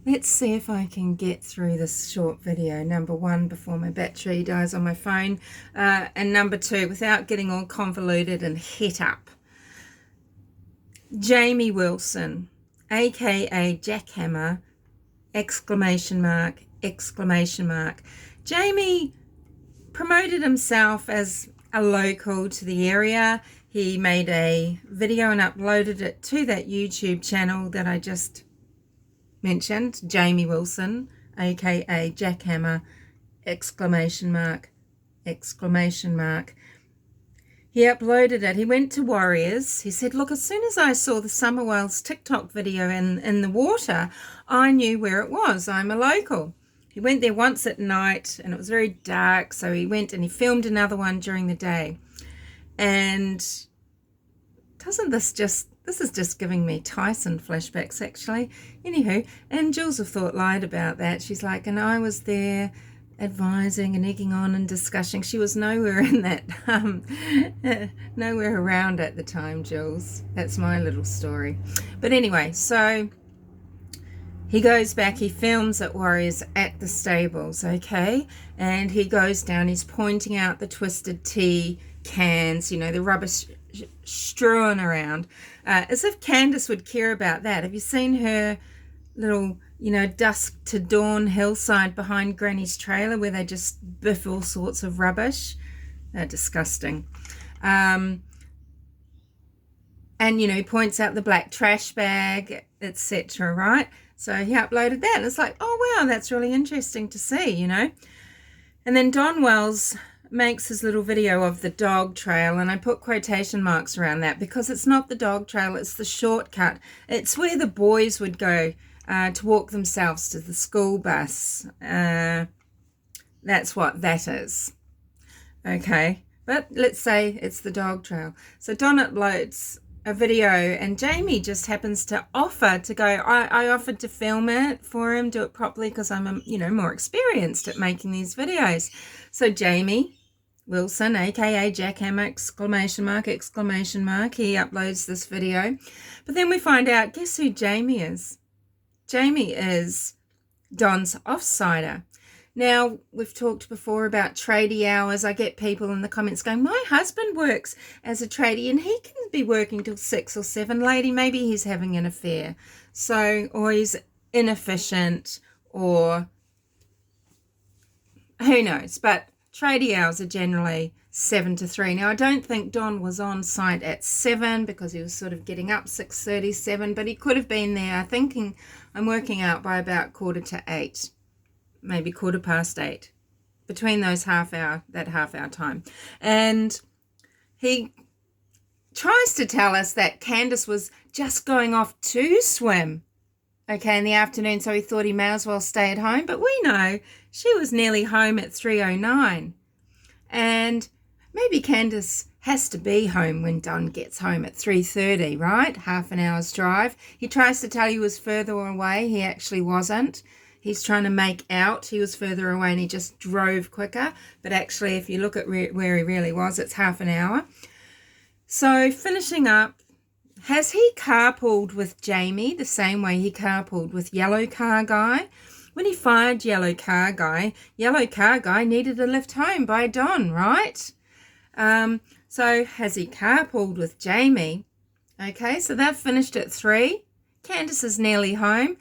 Let's see if I can get through this short video. Number one, before my battery dies on my phone. And number two, without getting all convoluted and het up. Jamie Wilson, aka Jackhammer, exclamation mark, exclamation mark. Jamie promoted himself as a local to the area. He made a video and uploaded it to that YouTube channel that I just mentioned, Jamie Wilson, aka Jackhammer, exclamation mark, exclamation mark. He uploaded it. He went to Warriors. He said, look, as soon as I saw the summer whales TikTok video in the water, I knew where it was. I'm a local. He went there once at night and it was very dark, so he went and he filmed another one during the day. And this is just giving me Tyson flashbacks, actually. Anywho, and Jules of Thought lied about that. She's like, and I was there advising and egging on and discussing. She was nowhere in that, nowhere around at the time, Jules. That's my little story. But anyway, so he goes back, he films at Warriors at the stables, okay? And he goes down, he's pointing out the twisted tea cans, you know, the rubbish strewn around, as if Candus would care about that. Have you seen her little, you know, dusk to dawn hillside behind Granny's trailer where they just biff all sorts of rubbish? They're disgusting. And, you know, he points out the black trash bag, etc., right? So he uploaded that, and it's like, oh, wow, that's really interesting to see, you know. And then Don Wells makes his little video of the dog trail, and I put quotation marks around that because it's not the dog trail, it's the shortcut. It's where the boys would go to walk themselves to the school bus. That's what that is. Okay, but let's say it's the dog trail. So Don uploads a video and Jamie just happens to offer to go. I offered to film it for him, do it properly, because I'm, you know, more experienced at making these videos. So Jamie Wilson, aka Jackhammer, exclamation mark, exclamation mark, he uploads this video. But then we find out, guess who Jamie is? Jamie is Don's offsider. Now, we've talked before about tradie hours. I get people in the comments going, my husband works as a tradie and he can be working till 6 or 7. Lady, maybe he's having an affair. So, or he's inefficient, or who knows. But tradie hours are generally 7 to 3. Now, I don't think Don was on site at 7 because he was sort of getting up 6:37, but he could have been there, I'm working out, by about 7:45, maybe 8:15, between those that half hour time. And he tries to tell us that Candus was just going off to swim, okay, in the afternoon, so he thought he may as well stay at home. But we know she was nearly home at 3:09. And maybe Candus has to be home when Don gets home at 3:30, right? Half an hour's drive. He tries to tell you he was further away. He actually wasn't. He's trying to make out he was further away and he just drove quicker. But actually, if you look at where he really was, it's half an hour. So finishing up, has he carpooled with Jamie the same way he carpooled with Yellow Car Guy? When he fired Yellow Car Guy needed a lift home by Don, right? So has he carpooled with Jamie? Okay, so they've finished at 3. Candus is nearly home.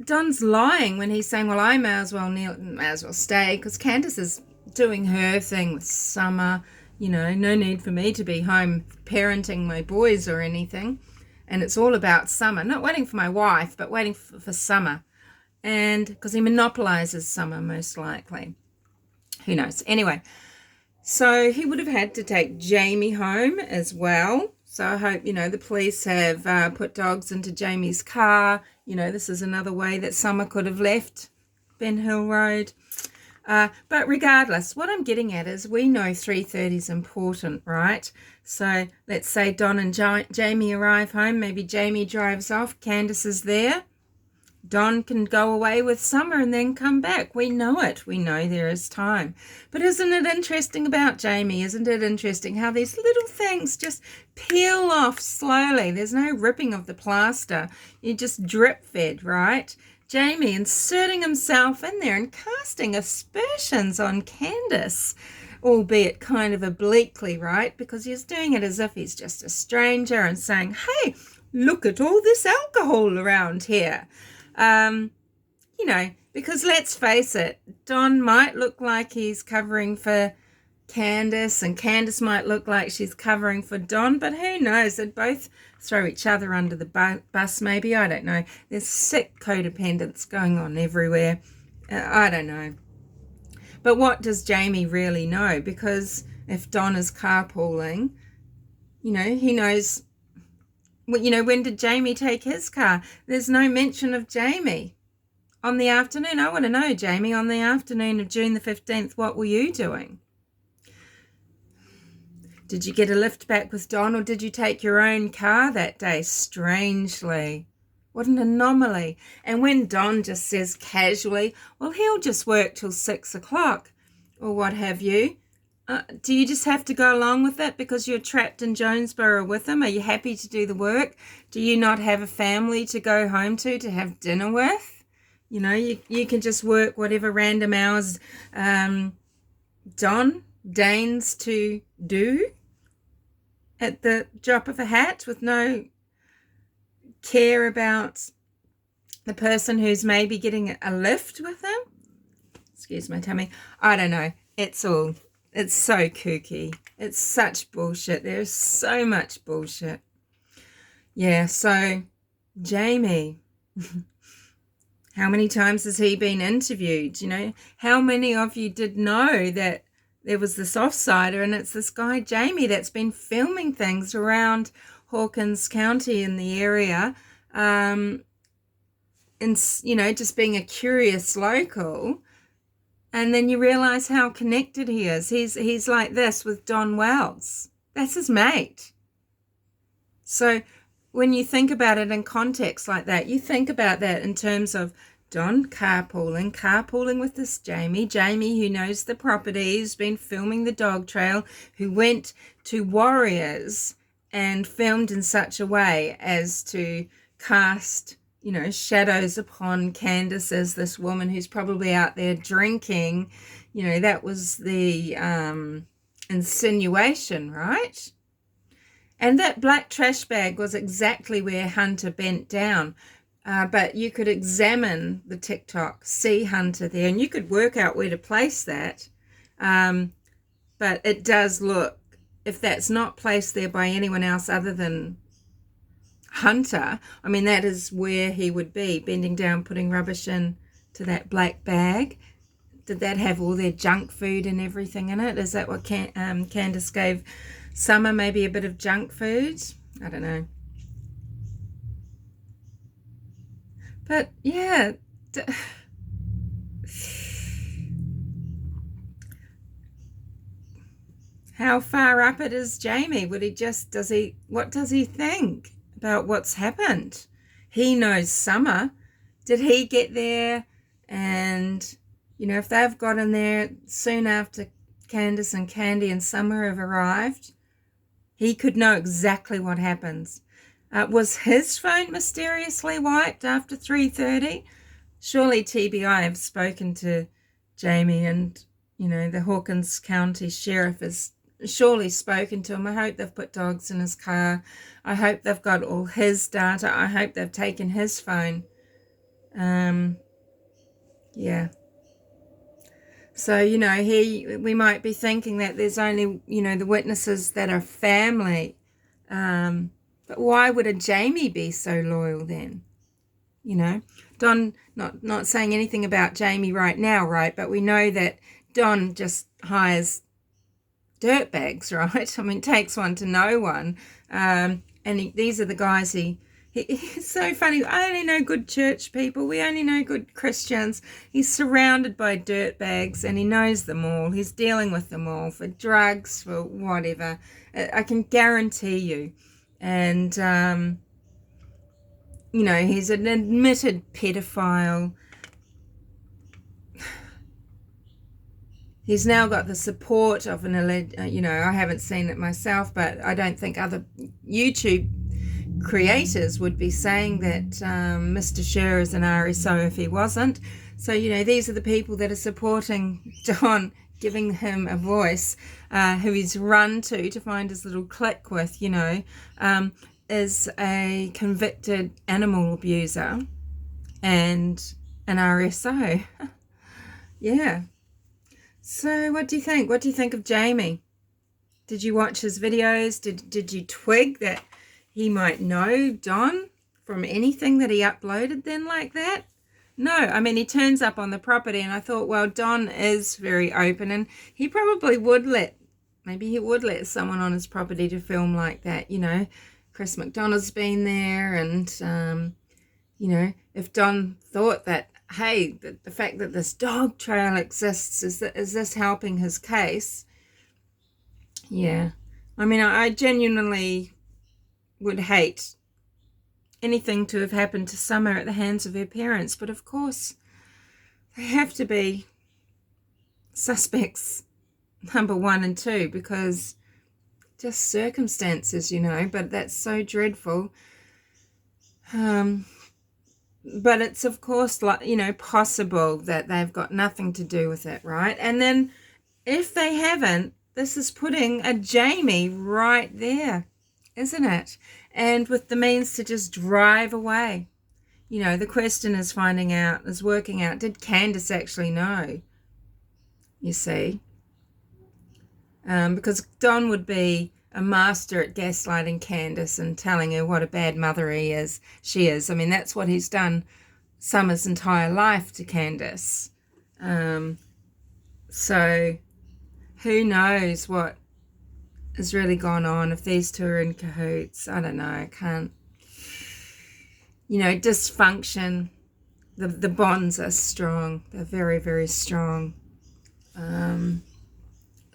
Don's lying when he's saying, well, I may as well stay, because Candus is doing her thing with summer. You know, no need for me to be home parenting my boys or anything. And it's all about summer. Not waiting for my wife, but waiting for summer. And because he monopolizes summer, most likely. Who knows? Anyway, so he would have had to take Jamie home as well. So I hope, you know, the police have put dogs into Jamie's car. You know, this is another way that Summer could have left Ben Hill Road. But regardless, what I'm getting at is we know 3:30 is important, right? So let's say Don and Jamie arrive home. Maybe Jamie drives off. Candus is there. Don can go away with Summer and then come back. We know it. We know there is time. But isn't it interesting about Jamie? Isn't it interesting how these little things just peel off slowly? There's no ripping of the plaster. You just drip fed, right? Jamie inserting himself in there and casting aspersions on Candace, albeit kind of obliquely, right? Because he's doing it as if he's just a stranger and saying, hey, look at all this alcohol around here. You know, because let's face it, Don might look like he's covering for Candace, and Candace might look like she's covering for Don, but who knows? They'd both throw each other under the bus, maybe. I don't know. There's sick codependence going on everywhere. I don't know. But what does Jamie really know? Because if Don is carpooling, you know, he knows, you know, when did Jamie take his car? There's no mention of Jamie. On the afternoon, I want to know, Jamie, on the afternoon of June the 15th, what were you doing? Did you get a lift back with Don, or did you take your own car that day? Strangely. What an anomaly. And when Don just says casually, well, he'll just work till 6 o'clock or what have you, do you just have to go along with it because you're trapped in Jonesboro with him? Are you happy to do the work? Do you not have a family to go home to have dinner with? You know, you can just work whatever random hours Don deigns to do at the drop of a hat with no care about the person who's maybe getting a lift with him. Excuse my tummy. I don't know. It's so kooky. It's such bullshit. There's so much bullshit. Yeah, so Jamie, how many times has he been interviewed? You know, how many of you did know that there was this offsider, and it's this guy, Jamie, that's been filming things around Hawkins County in the area, and, you know, just being a curious local. And then you realize how connected he is. He's like this with Don Wells. That's his mate. So when you think about it in context like that, you think about that in terms of Don carpooling with this Jamie who knows the property, who's been filming the dog trail, who went to Warriors and filmed in such a way as to cast, you know, shadows upon Candace as this woman who's probably out there drinking. You know, that was the insinuation, right? And that black trash bag was exactly where Hunter bent down. But you could examine the TikTok, see Hunter there, and you could work out where to place that. But it does look, if that's not placed there by anyone else other than Hunter, I mean, that is where he would be, bending down, putting rubbish in to that black bag. Did that have all their junk food and everything in it? Is that what Candace gave Summer, maybe a bit of junk food? I don't know. But yeah, how far up it is Jamie? What does he think about what's happened? He knows Summer. Did he get there? And, you know, if they've got in there soon after Candace and Candy and Summer have arrived, he could know exactly what happens. Was his phone mysteriously wiped after 3:30? Surely TBI have spoken to Jamie, and, you know, the Hawkins County Sheriff has surely spoken to him. I hope they've put dogs in his car. I hope they've got all his data. I hope they've taken his phone. Yeah. So, you know, we might be thinking that there's only, you know, the witnesses that are family. But why would a Jamie be so loyal then? You know, Don, not saying anything about Jamie right now, right? But we know that Don just hires dirtbags, right? I mean, takes one to know one. And these are the guys he's so funny. I only know good church people. We only know good Christians. He's surrounded by dirtbags and he knows them all. He's dealing with them all for drugs, for whatever. I can guarantee you. And, you know, he's an admitted pedophile. He's now got the support of an alleged, you know, I haven't seen it myself, but I don't think other YouTube creators would be saying that Mr. Scher is an RSO if he wasn't. So, you know, these are the people that are supporting Don, giving him a voice, who he's run to find his little clique with, you know, is a convicted animal abuser and an RSO. Yeah. So what do you think? What do you think of Jamie? Did you watch his videos? Did you twig that he might know Don from anything that he uploaded then like that? No, I mean, he turns up on the property, and I thought, well, Don is very open, and he probably would maybe he would let someone on his property to film like that, you know. Chris McDonough's been there, and, you know, if Don thought that, hey, the fact that this dog trail exists, is this helping his case? Yeah. I mean, I genuinely would hate anything to have happened to Summer at the hands of her parents, but of course they have to be suspects number 1 and 2 because just circumstances, you know. But that's so dreadful. But it's of course, like, you know, possible that they've got nothing to do with it, right? And then if they haven't, this is putting a Jamie right there, isn't it? And with the means to just drive away. You know, the question is working out, did Candace actually know? You see? Because Don would be a master at gaslighting Candace and telling her what a bad mother she is. I mean, that's what he's done Summer's entire life to Candace. So who knows what has really gone on, if these two are in cahoots. I don't know. I can't, you know, dysfunction. The bonds are strong. They're very, very strong. The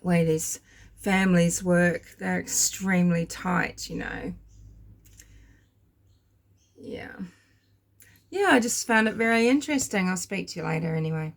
way these families work, they're extremely tight, you know. Yeah. Yeah, I just found it very interesting. I'll speak to you later anyway.